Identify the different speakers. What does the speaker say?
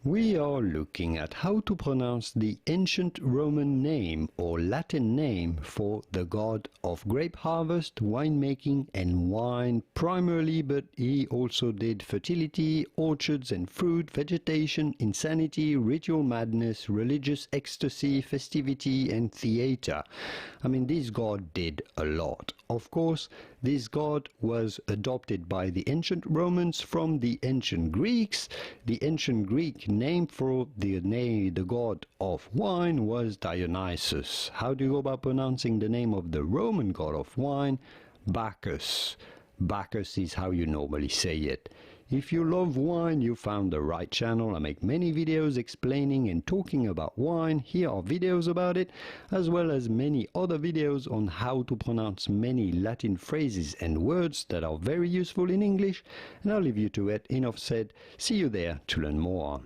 Speaker 1: We are looking at how to pronounce the ancient Roman name or Latin name for the god of grape harvest, winemaking and wine primarily, but he also did fertility, orchards and fruit, vegetation, insanity, ritual madness, religious ecstasy, festivity and theater. I mean, this god did a lot. Of course, this god was adopted by the ancient Romans from the ancient Greeks. The ancient Greek name for the god of wine was Dionysus. How do you go about pronouncing the name of the Roman god of wine? Bacchus. Bacchus is how you normally say it. If you love wine, you found the right channel. I make many videos explaining and talking about wine. Here are videos about it, as well as many other videos on how to pronounce many Latin phrases and words that are very useful in English. And I'll leave you to it. Enough said. See you there to learn more.